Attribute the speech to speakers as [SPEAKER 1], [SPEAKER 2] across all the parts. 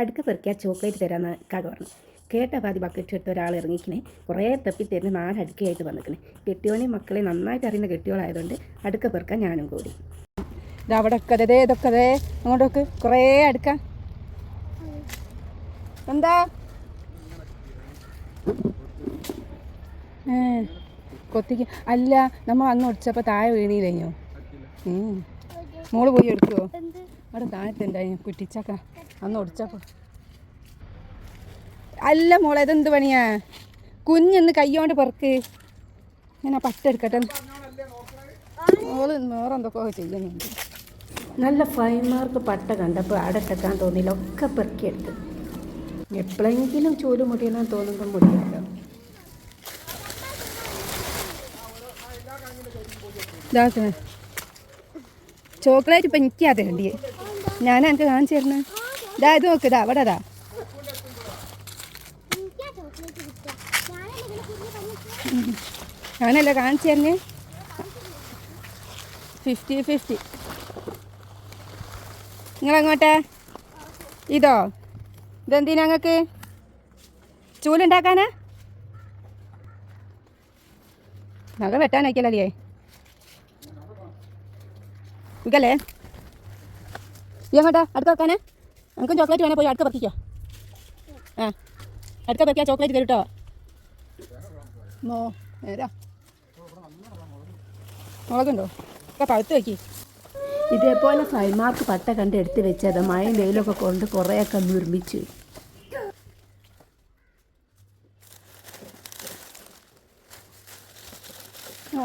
[SPEAKER 1] അടുക്ക പെറുക്കിയാൽ ചോക്ലേറ്റ് തരാമെന്ന് കാക്ക പറഞ്ഞു. കേട്ട പാതി ബക്കറ്റ് എടുത്ത ഒരാൾ ഇറങ്ങിക്കണേ കുറേ തപ്പി തരുന്ന 4 അടുക്കയായിട്ട് വന്നിക്കണേ. കെട്ടിയോനെയും മക്കളെ നന്നായിട്ട് അറിയുന്ന കെട്ടിയോളായതുകൊണ്ട് അടുക്ക പെറുക്കാൻ ഞാനും കൂടി. ഇതവിടെ ഒക്കെ ഇതൊക്കെ അതേ അങ്ങോട്ടൊക്കെ കുറേ അടുക്ക. എന്താ കൊത്തിക്ക് അല്ല, നമ്മൾ അന്ന് ഒടിച്ചപ്പോൾ താഴെ വീണിയില്ലയോ? മോള് പോയി എടുക്കുമോ? അവിടെ താഴത്തുണ്ടായി കുറ്റിച്ചക്ക അന്ന് ഒടിച്ചപ്പോൾ. അല്ല മോളെ, ഇതെന്ത് പണിയാ? കുഞ്ഞൊന്ന് കയ്യോണ്ട് പെറുക്ക്. ഞാൻ ആ പട്ട എടുക്കട്ടെ. മോള് വേറെന്തൊക്കെ ചെയ്യുന്നുണ്ട്. നല്ല 5 മാർക്ക് പട്ട കണ്ടപ്പോൾ അവിടെ ഇട്ടേക്കാൻ തോന്നിയില്ല, ഒക്കെ പെറുക്കിയെടുത്ത്. എപ്പോഴെങ്കിലും ചൂല് മുടിയണമെന്ന് തോന്നുമ്പോൾ മുടിയല്ലോ. ഇതാക്കണേ ചോക്ലേറ്റ് ഇപ്പം എനിക്കാതെ വേണ്ടിയേ. ഞാൻ എനിക്ക് കാണിച്ചു തരണേ. ഇതാ ഇത് നോക്ക്, ഇതാ അവിടെ അതാ. ഞാനല്ല കാണിച്ചു തരണേ. 50-50. നിങ്ങളെങ്ങോട്ടെ? ഇതോ? ഇതെന്തിനാ ഞങ്ങൾക്ക് ചൂലുണ്ടാക്കാനാ? നഖം വെട്ടാനായിക്കല്ലേ ഇക്കല്ലേ? ഈ അങ്ങോട്ടാ അടുത്ത വെക്കാനേ? നമുക്കും ചോക്ലേറ്റ് വേണേ പോയി അടുത്ത പറിക്കുക. അടുത്ത പറിക്കുക, ചോക്ലേറ്റ് തരും കേട്ടോ. നേരാ മുളകുണ്ടോ? ഒക്കെ പഴുത്ത് വയ്ക്കി. ഇതേപോലെ 5 മാർക്ക് പട്ട കണ്ട് എടുത്ത് വെച്ചത് മഴയും വെയിലൊക്കെ കൊണ്ട് കുറേയൊക്കെ നിർമ്മിച്ചു.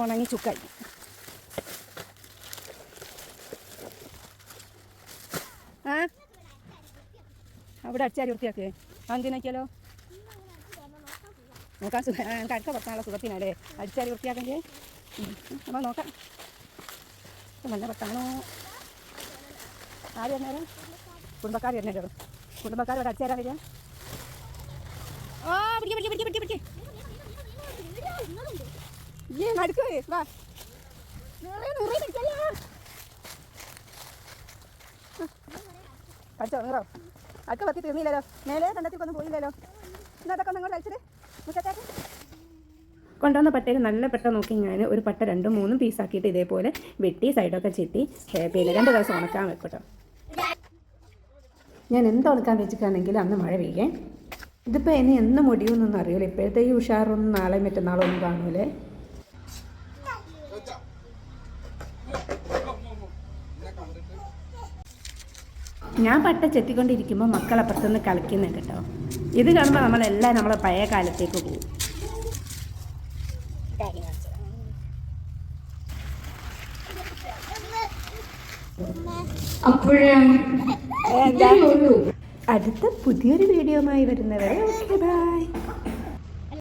[SPEAKER 1] ഉണങ്ങി ചുക്കായി. അവിടെ അടിച്ചാരി വൃത്തിയാക്കേ. എന്തിനാക്കിയാലോ? നോക്കാൻ എനിക്ക് അടുക്ക പറ്റാനുള്ള സുഖത്തിനല്ലേ അടിച്ചാരി വൃത്തിയാക്കണ്ടേ? നമ്മൾ നോക്കാം. നല്ല പട്ടാണോ? ആര് വരുന്നേരം? കുടുംബക്കാർ വരുന്നേരം. കുടുംബക്കാർ ഇവിടെ അടിച്ചാരാ വരിക? പിടിക്ക്. നടുക്ക് വാ. പഠിച്ചോ നീറോ? അടുക്ക പറ്റി തീർന്നില്ലല്ലോ. മേലെ കണ്ടെത്തിക്കൊന്നും പോയില്ലല്ലോ. ഇന്നതൊക്കെ നിങ്ങൾ കഴിച്ചത് മുറ്റത്തേക്ക് കൊണ്ടുവന്ന പട്ടയിൽ നല്ല പെട്ട നോക്കി ഞാൻ ഒരു പട്ട 2-3 പീസാക്കിയിട്ട് ഇതേപോലെ വെട്ടി സൈഡൊക്കെ ചെത്തി പിന്നെ 2 ദിവസം ഉണക്കാൻ വെക്കട്ടോ. ഞാൻ എന്ത് ഉണക്കാൻ വെച്ചിട്ടാണെങ്കിലും അന്ന് മഴ പെയ്യേ. ഇതിപ്പോൾ ഇനി എന്ന് മുടിയൊന്നും അറിയില്ല. ഇപ്പോഴത്തെ ഈ ഉഷാറൊന്നും നാളെ മറ്റന്നാളോ ഒന്നും കാണൂലേ. ഞാൻ പട്ട ചെത്തിക്കൊണ്ടിരിക്കുമ്പോൾ മക്കളപ്പുറത്തുനിന്ന് കളിക്കുന്നുണ്ട് കേട്ടോ. ഇത് കാണുമ്പോൾ നമ്മളെല്ലാം നമ്മളെ പഴയ കാലത്തേക്ക് പോകും. അടുത്ത പുതിയൊരു വീഡിയോയുമായി വരുന്നവരെ ഓക്കെ ബൈ.